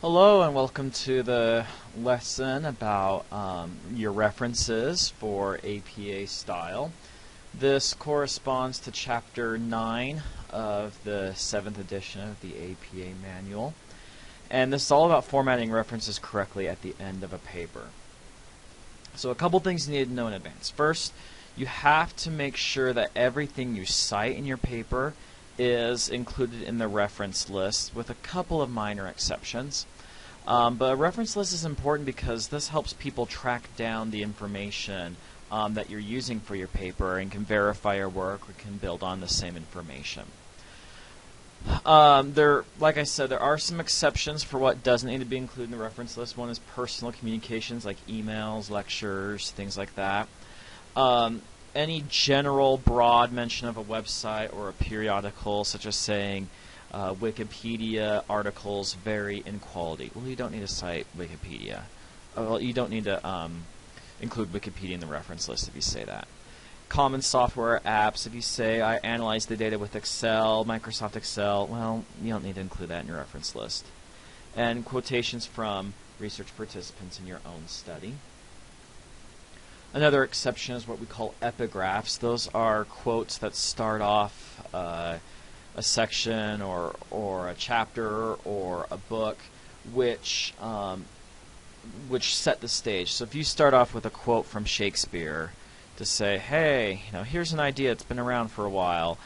Hello and welcome to the lesson about your references for APA style. This corresponds to Chapter 9 of the 7th edition of the APA manual. And this is all about formatting references correctly at the end of a paper. So a couple things you need to know in advance. First, you have to make sure that everything you cite in your paper is included in the reference list with a couple of minor exceptions. But a reference list is important because this helps people track down the information that you're using for your paper and can verify your work or can build on the same information. Like I said, there are some exceptions for what doesn't need to be included in the reference list. One is personal communications like emails, lectures, things like that. Any general broad mention of a website or a periodical, such as saying Wikipedia articles vary in quality. Well, you don't need to cite Wikipedia. Well, you don't need to include Wikipedia in the reference list if you say that. Common software apps, if you say I analyze the data with Excel, Microsoft Excel, well, you don't need to include that in your reference list. And quotations from research participants in your own study. Another exception is what we call epigraphs. Those are quotes that start off a section or a chapter or a book which set the stage. So if you start off with a quote from Shakespeare to say, hey, here's an idea that's been around for a while,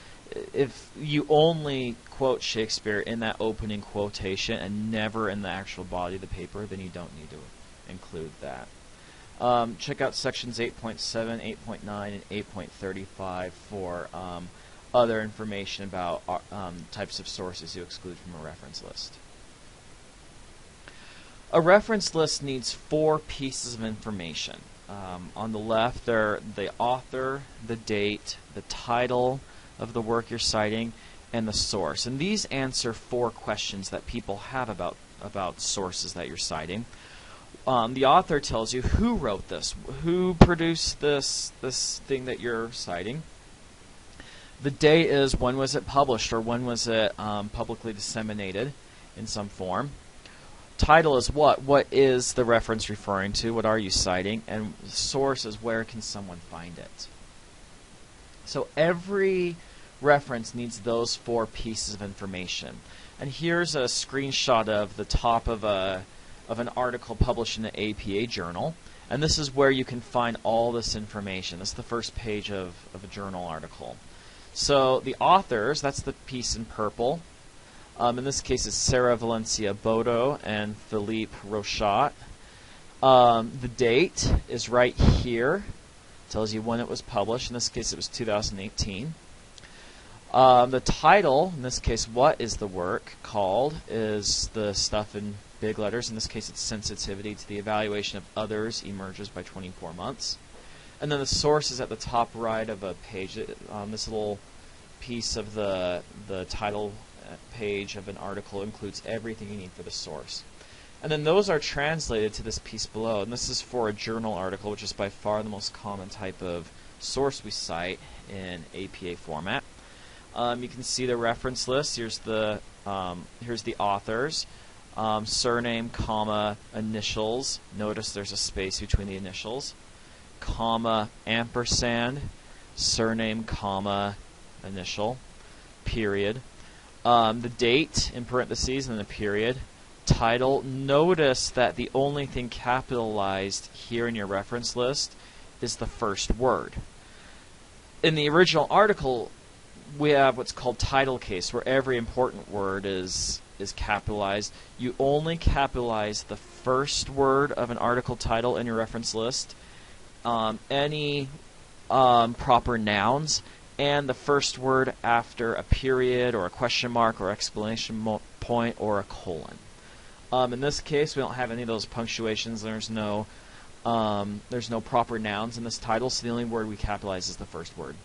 if you only quote Shakespeare in that opening quotation and never in the actual body of the paper, then you don't need to include that. Check out sections 8.7, 8.9, and 8.35 for other information about types of sources you exclude from a reference list. A reference list needs 4 pieces of information. On the left, they're the author, the date, the title of the work you're citing, and the source. And these answer 4 questions that people have about sources that you're citing. The author tells you who wrote this, who produced this thing that you're citing. The date is when was it published or when was it publicly disseminated in some form. Title is what? What is the reference referring to? What are you citing? And source is where can someone find it. So every reference needs those 4 pieces of information. And here's a screenshot of the top of an article published in the APA journal. And this is where you can find all this information. This is the first page of a journal article. So the authors, that's the piece in purple. In this case, it's Sarah Valencia Bodo and Philippe Rochat. The date is right here. Tells you when it was published. In this case, it was 2018. The title, in this case, what is the work called, is the stuff in big letters. In this case, it's sensitivity to the evaluation of others emerges by 24 months. And then the source is at the top right of a page. This little piece of the title page of an article includes everything you need for the source. And then those are translated to this piece below. And this is for a journal article, which is by far the most common type of source we cite in APA format. You can see the reference list. Here's the authors. Surname, comma, initials. Notice there's a space between the initials. Comma, ampersand, surname, comma, initial, period. The date in parentheses and the period. Title. Notice that the only thing capitalized here in your reference list is the first word. In the original article, we have what's called title case, where every important word is capitalized. You only capitalize the first word of an article title in your reference list, any proper nouns, and the first word after a period or a question mark or exclamation point or a colon. In this case, we don't have any of those punctuations. There's no proper nouns in this title, so the only word we capitalize is the first word.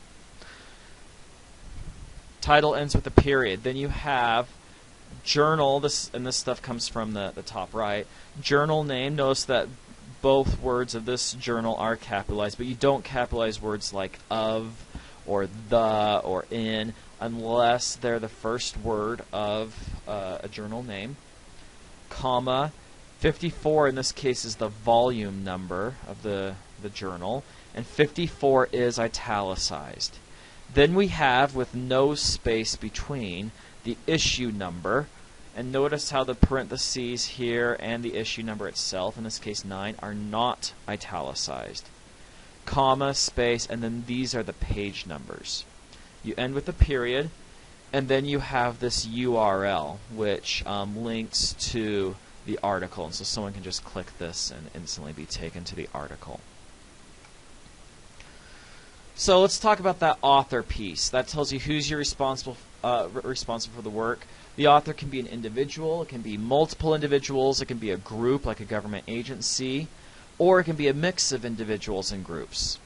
Title ends with a period. Then you have journal, this stuff comes from the top right. Journal name, notice that both words of this journal are capitalized, but you don't capitalize words like of or the or in unless they're the first word of a journal name. comma, 54 in this case is the volume number of the journal, and 54 is italicized. Then we have, with no space between, the issue number, and notice how the parentheses here and the issue number itself, in this case 9, are not italicized. Comma, space, and then these are the page numbers. You end with a period, and then you have this URL, which links to the article, and so someone can just click this and instantly be taken to the article. So let's talk about that author piece. That tells you who's your responsible for the work. The author can be an individual, it can be multiple individuals, it can be a group like a government agency, or it can be a mix of individuals and groups.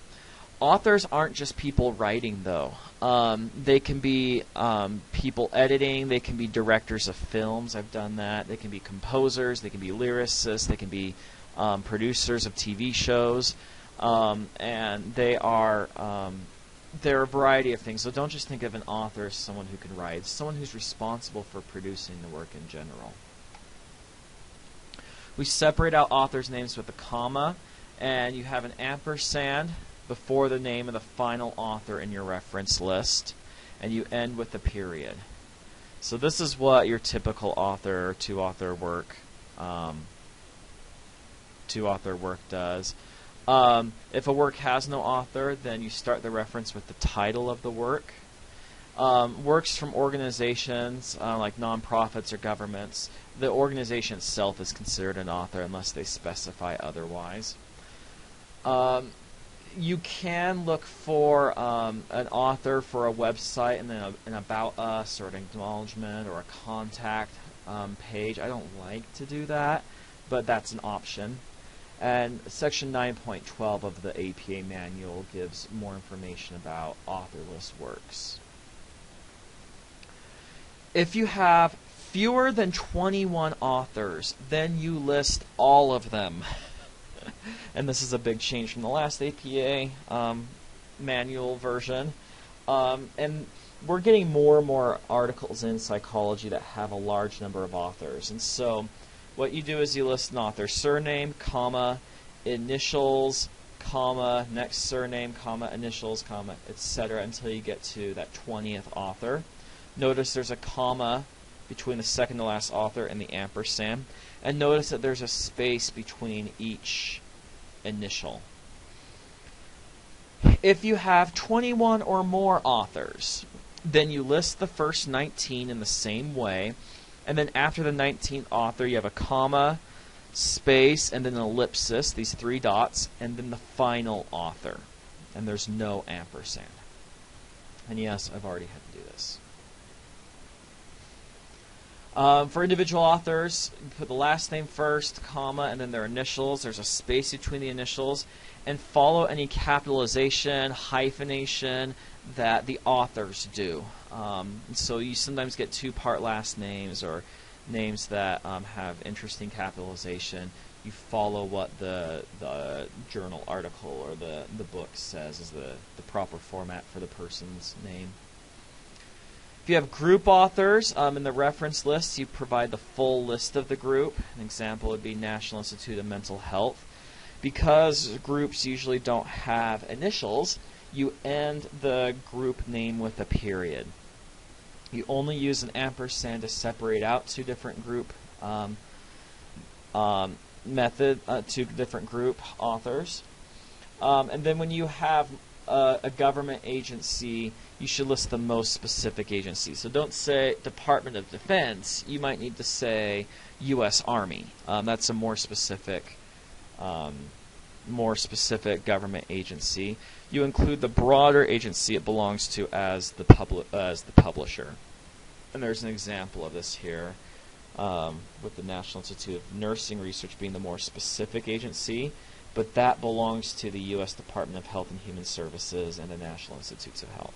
Authors aren't just people writing, though. They can be people editing, they can be directors of films, I've done that, they can be composers, they can be lyricists, they can be producers of TV shows, and they're a variety of things. So don't just think of an author as someone who can write. It's someone who's responsible for producing the work in general. We separate out authors' names with a comma, and you have an ampersand before the name of the final author in your reference list, and you end with a period. So this is what your typical author or two-author work does. If a work has no author, then you start the reference with the title of the work. Works from organizations like nonprofits or governments, the organization itself is considered an author unless they specify otherwise. You can look for an author for a website and then an About Us or an acknowledgement or a contact page. I don't like to do that, but that's an option. And Section 9.12 of the APA manual gives more information about authorless works. If you have fewer than 21 authors, then you list all of them. And this is a big change from the last APA manual version. And we're getting more and more articles in psychology that have a large number of authors. And so what you do is you list an author's surname, comma, initials, comma, next surname, comma, initials, comma, etc. until you get to that 20th author. Notice there's a comma between the second to last author and the ampersand. And notice that there's a space between each initial. If you have 21 or more authors, then you list the first 19 in the same way. And then after the 19th author, you have a comma, space, and then an ellipsis, these three dots, and then the final author. And there's no ampersand. And yes, I've already had to do this. For individual authors, you put the last name first, comma, and then their initials. There's a space between the initials. And follow any capitalization, hyphenation that the authors do. So you sometimes get two-part last names or names that have interesting capitalization. You follow what the journal article or the book says is the proper format for the person's name. If you have group authors, in the reference list, you provide the full list of the group. An example would be National Institute of Mental Health. Because groups usually don't have initials, you end the group name with a period. You only use an ampersand to separate out two different group two different group authors. And then when you have a government agency, you should list the most specific agency. So don't say Department of Defense. You might need to say U.S. Army. That's a more specific government agency. You include the broader agency it belongs to as the publisher. And there's an example of this here with the National Institute of Nursing Research being the more specific agency, but that belongs to the U.S. Department of Health and Human Services and the National Institutes of Health.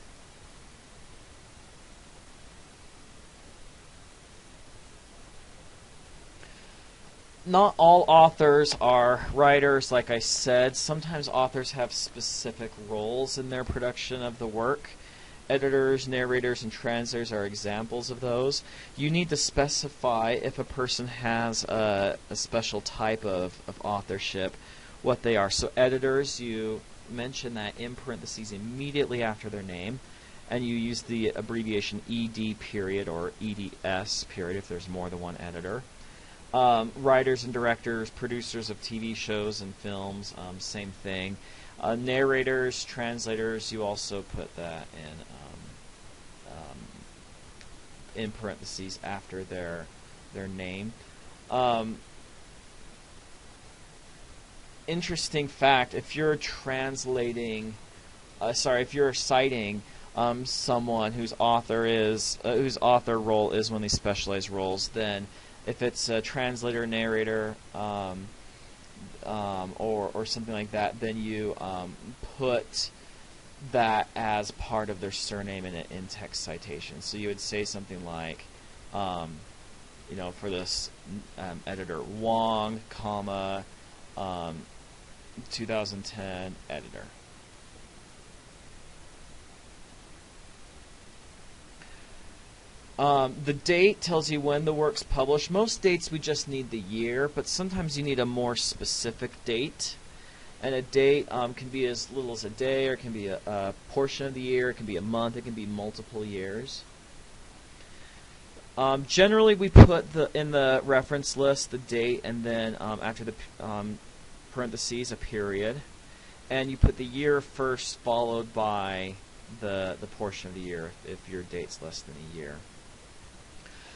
Not all authors are writers, like I said. Sometimes authors have specific roles in their production of the work, editors, narrators, and translators are examples of those. You need to specify if a person has a special type of authorship, what they are. So editors, you mention that in parentheses immediately after their name, and you use the abbreviation ED period or EDS period if there's more than one editor. Writers and directors, producers of TV shows and films, same thing. Narrators, translators, you also put that in parentheses after their name. Interesting fact: if you're translating, if you're citing someone whose whose author role is one of these specialized roles, then if it's a translator, narrator, or something like that, then you put that as part of their surname in an in-text citation. So you would say something like, for this editor, Wong, comma, 2010 editor. The date tells you when the work's published. Most dates we just need the year, but sometimes you need a more specific date. And a date can be as little as a day, or it can be a portion of the year, it can be a month, it can be multiple years. Generally we put in the reference list the date, and then after the parentheses a period. And you put the year first, followed by the portion of the year if your date's less than a year.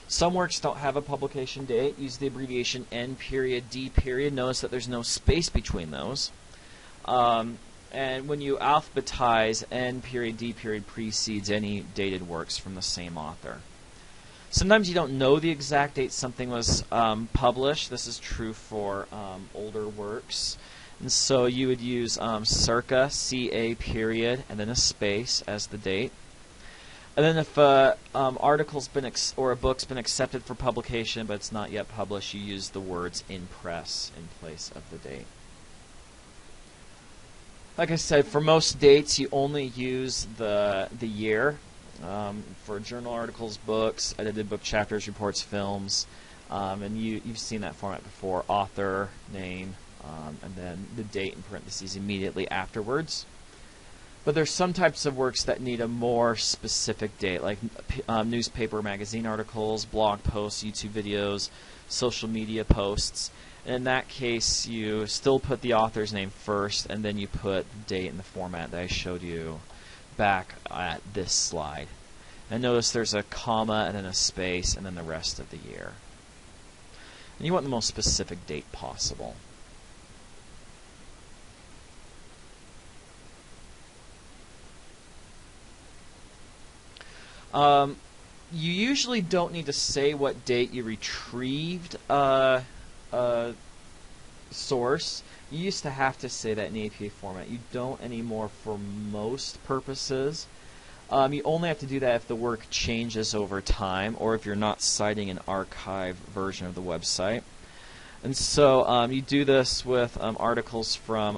Some works don't have a publication date. Use the abbreviation N period, D period. Notice that there's no space between those. And when you alphabetize, N period, D period precedes any dated works from the same author. Sometimes you don't know the exact date something was published. This is true for older works. And so you would use circa, CA period, and then a space as the date. And then if article's been or a book's been accepted for publication but it's not yet published, you use the words in press in place of the date. Like I said, for most dates you only use the year. For journal articles, books, edited book chapters, reports, films, and you've seen that format before: author, name, and then the date in parentheses immediately afterwards. But there's some types of works that need a more specific date, like newspaper, magazine articles, blog posts, YouTube videos, social media posts. And in that case, you still put the author's name first, and then you put the date in the format that I showed you back at this slide. And notice there's a comma and then a space and then the rest of the year. And you want the most specific date possible. You usually don't need to say what date you retrieved a source. You used to have to say that in APA format. You don't anymore for most purposes. You only have to do that if the work changes over time, or if you're not citing an archived version of the website. And so you do this with articles from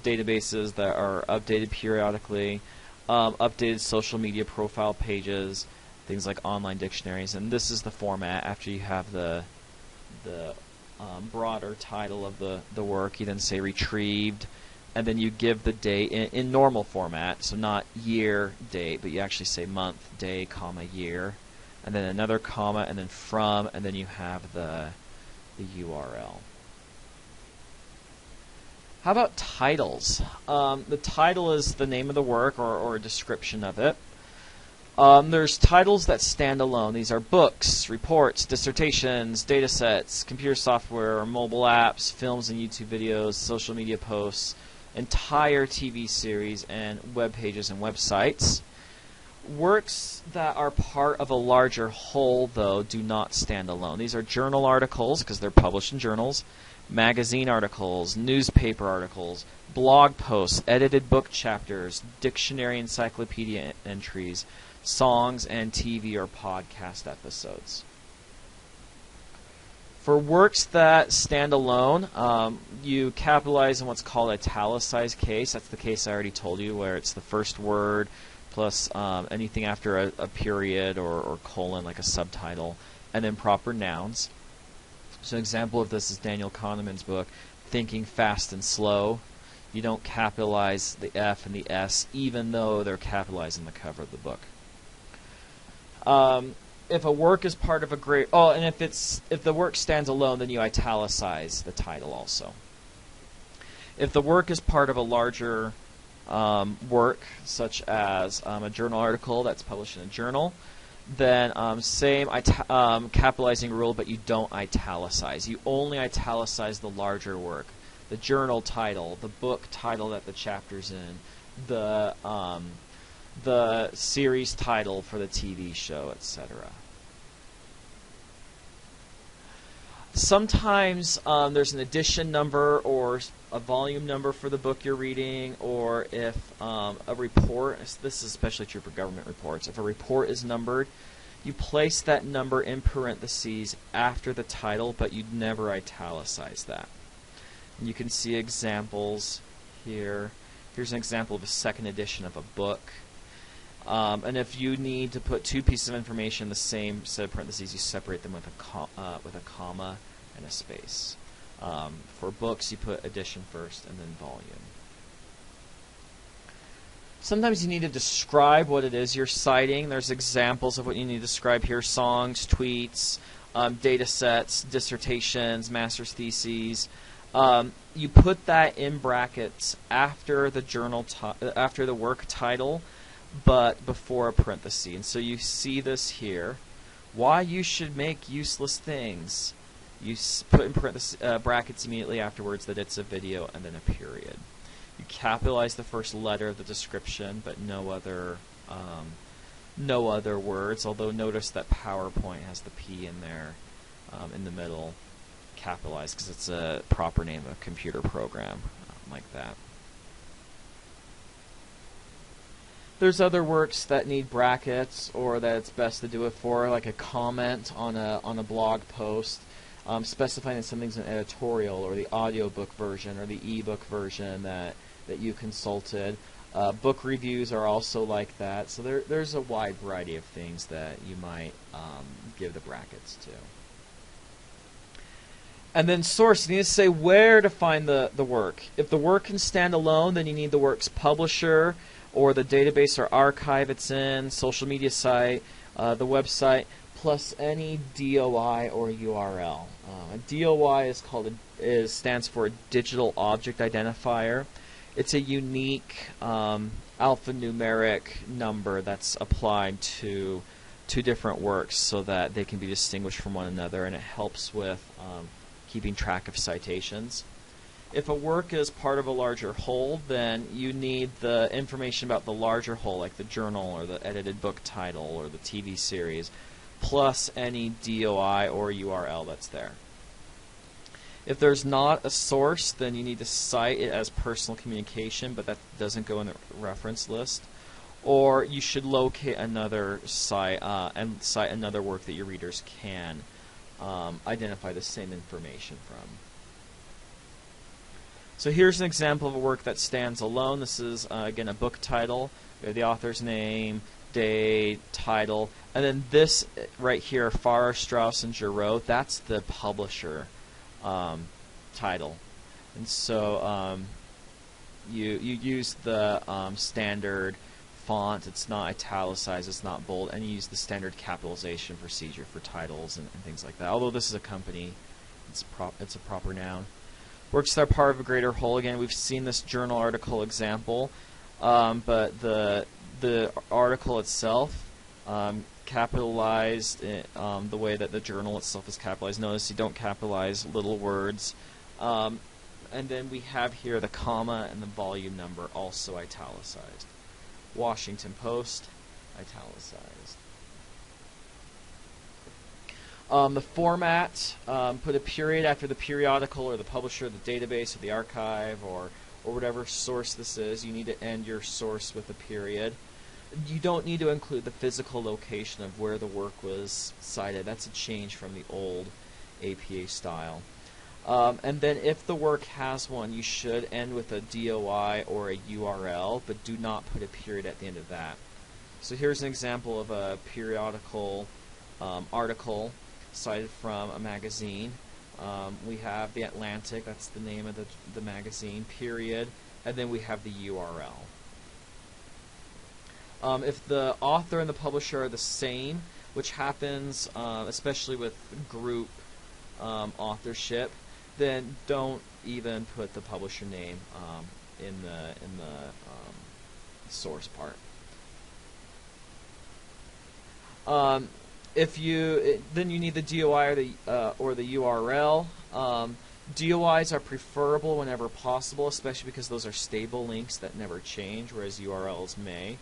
databases that are updated periodically, updated social media profile pages, things like online dictionaries. And this is the format after you have the broader title of the work. You then say retrieved, and then you give the date in normal format, so not year, date, but you actually say month, day, comma, year, and then another comma, and then from, and then you have the URL. How about titles? The title is the name of the work or a description of it. There's titles that stand alone. These are books, reports, dissertations, data sets, computer software, mobile apps, films and YouTube videos, social media posts, entire TV series, and web pages and websites. Works that are part of a larger whole, though, do not stand alone. These are journal articles, because they're published in journals, magazine articles, newspaper articles, blog posts, edited book chapters, dictionary encyclopedia entries, songs, and TV or podcast episodes. For works that stand alone, you capitalize in what's called italicized case. That's the case I already told you, where it's the first word plus anything after a period or colon, like a subtitle, and then proper nouns. So an example of this is Daniel Kahneman's book, Thinking Fast and Slow. You don't capitalize the F and the S, even though they're capitalized in the cover of the book. If a work is part of a great... Oh, and if the work stands alone, then you italicize the title also. If the work is part of a larger work, such as a journal article that's published in a journal, then same capitalizing rule, but you don't italicize. You only italicize the larger work, the journal title, the book title that the chapter's in, the series title for the TV show, etc. Sometimes there's an edition number or a volume number for the book you're reading, or if a report, this is especially true for government reports, if a report is numbered, you place that number in parentheses after the title, but you'd never italicize that. And you can see examples here. Here's an example of a second edition of a book. And if you need to put two pieces of information in the same set of parentheses, you separate them with a comma and a space. For books, you put edition first and then volume. Sometimes you need to describe what it is you're citing. There's examples of what you need to describe here: songs, tweets, data sets, dissertations, master's theses. You put that in brackets after the after the work title, but before a parenthesis. And so you see this here. Why you should make useless things. You put in brackets immediately afterwards that it's a video, and then a period. You capitalize the first letter of the description, but no other words. Although notice that PowerPoint has the P in there in the middle, capitalized, because it's a proper name of a computer program like that. There's other works that need brackets, or that it's best to do it for, like a comment on a blog post, specifying that something's an editorial, or the audiobook version, or the ebook version that you consulted. Book reviews are also like that. So there's a wide variety of things that you might give the brackets to. And then source, you need to say where to find the work. If the work can stand alone, then you need the work's publisher, or the database or archive it's in, social media site, the website, plus any DOI or URL. A DOI stands for Digital Object Identifier. It's a unique alphanumeric number that's applied to two different works so that they can be distinguished from one another, and it helps with keeping track of citations. If a work is part of a larger whole, then you need the information about the larger whole, like the journal or the edited book title or the TV series, plus any DOI or URL that's there. If there's not a source, then you need to cite it as personal communication, but that doesn't go in the reference list. Or you should locate another site and cite another work that your readers can identify the same information from. So here's an example of a work that stands alone. This is, again, a book title. We have the author's name, date, title, and then this right here, Farrar, Straus, and Giroux, that's the publisher title. And so you use the standard font. It's not italicized, it's not bold, and you use the standard capitalization procedure for titles and things like that. Although this is a company, it's a proper noun. Works that are part of a greater whole. Again, we've seen this journal article example, but the article itself capitalized the way that the journal itself is capitalized. Notice you don't capitalize little words. And then we have here the comma and the volume number also italicized. Washington Post, italicized. The format, put a period after the periodical or the publisher, the database or the archive or whatever source this is. You need to end your source with a period. You don't need to include the physical location of where the work was cited. That's a change from the old APA style. And then if the work has one, you should end with a DOI or a URL, but do not put a period at the end of that. So here's an example of a periodical article cited from a magazine. We have the Atlantic, that's the name of the magazine, period, and then we have the URL. If the author and the publisher are the same, which happens especially with group authorship, then don't even put the publisher name in the source part. Then you need the DOI or the URL. DOIs are preferable whenever possible, especially because those are stable links that never change, whereas URLs may.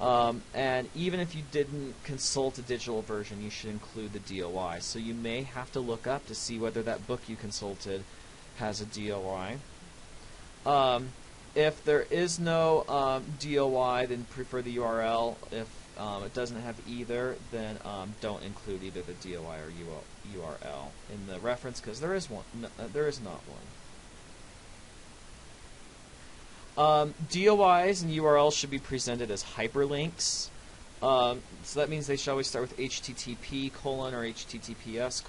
And even if you didn't consult a digital version, you should include the DOI. So you may have to look up to see whether that book you consulted has a DOI. If there is no DOI, then prefer the URL. If it doesn't have either, then don't include either the DOI or URL in the reference, because there is one. No, there is not one. DOIs and URLs should be presented as hyperlinks. So that means they should always start with HTTP : or HTTPS :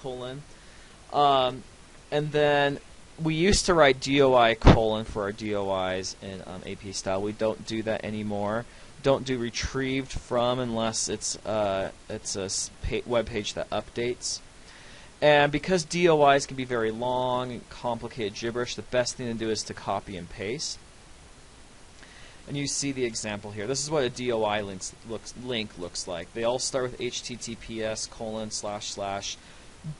and then we used to write DOI : for our DOIs in AP style. We don't do that anymore. Don't do retrieved from unless it's a web page that updates. And because DOIs can be very long and complicated gibberish, the best thing to do is to copy and paste. And you see the example here. This is what a DOI link looks like. They all start with https :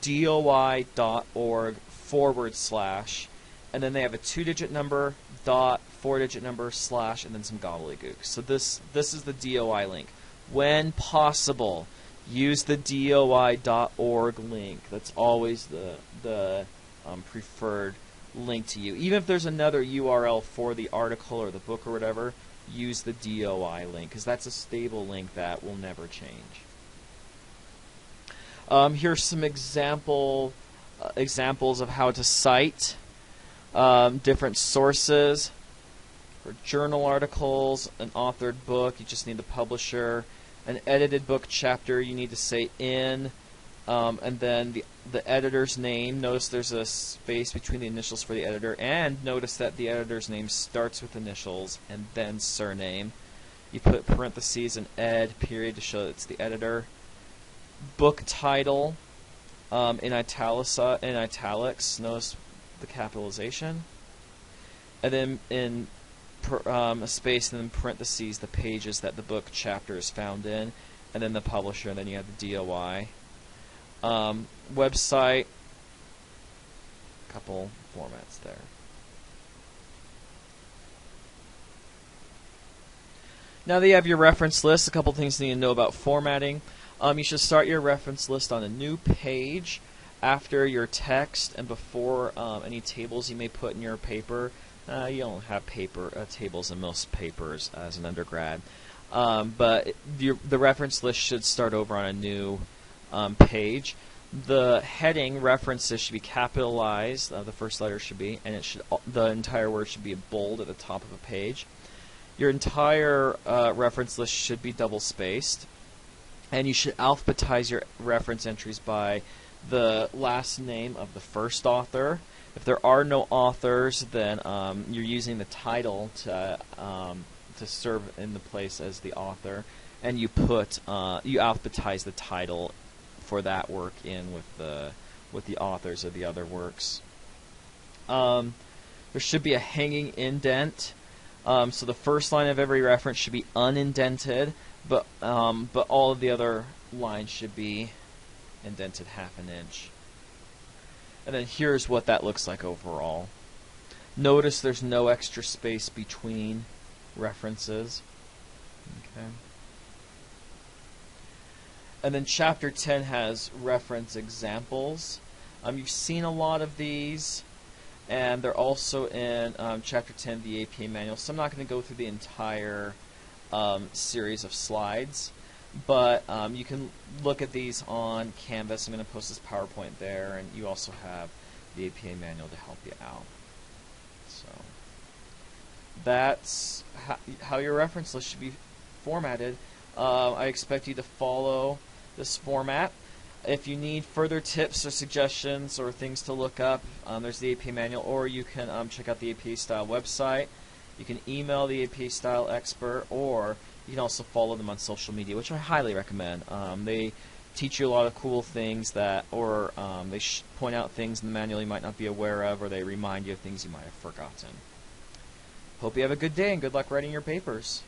doi.org /, and then they have a 2-digit number, dot, 4-digit number, / and then some gobbledygook. So this is the DOI link. When possible, use the doi.org link. That's always the preferred link to you. Even if there's another URL for the article or the book or whatever, use the DOI link, because that's a stable link that will never change. Here's some examples of how to cite different sources. For journal articles, an authored book, you just need the publisher. An edited book chapter, you need to say in, and then the editor's name. Notice there's a space between the initials for the editor, and notice that the editor's name starts with initials and then surname. You put parentheses and ed period to show that it's the editor. Book title in italics. Notice the capitalization, and then in a space and then parentheses the pages that the book chapter is found in, and then the publisher, and then you have the DOI. Website, couple formats there. Now that you have your reference list, a couple things you need to know about formatting. You should start your reference list on a new page after your text and before any tables you may put in your paper. You don't have tables in most papers as an undergrad, but the reference list should start over on a new page. The heading references should be capitalized. The first letter should be, and the entire word should be bold at the top of a page. Your entire reference list should be double spaced, and you should alphabetize your reference entries by the last name of the first author. If there are no authors, then you're using the title to serve in the place as the author, and you alphabetize the title for that work in with the authors of the other works. There should be a hanging indent. So the first line of every reference should be unindented, but all of the other lines should be indented ½ an inch. And then here's what that looks like overall. Notice there's no extra space between references. Okay. And then Chapter 10 has reference examples. You've seen a lot of these, and they're also in Chapter 10, the APA manual. So I'm not going to go through the entire series of slides, but you can look at these on Canvas. I'm going to post this PowerPoint there, and you also have the APA manual to help you out. So that's how your reference list should be formatted. I expect you to follow this format. If you need further tips or suggestions or things to look up, there's the APA manual, or you can check out the APA Style website. You can email the APA Style expert, or you can also follow them on social media, which I highly recommend. They teach you a lot of cool things or they point out things in the manual you might not be aware of, or they remind you of things you might have forgotten. Hope you have a good day and good luck writing your papers.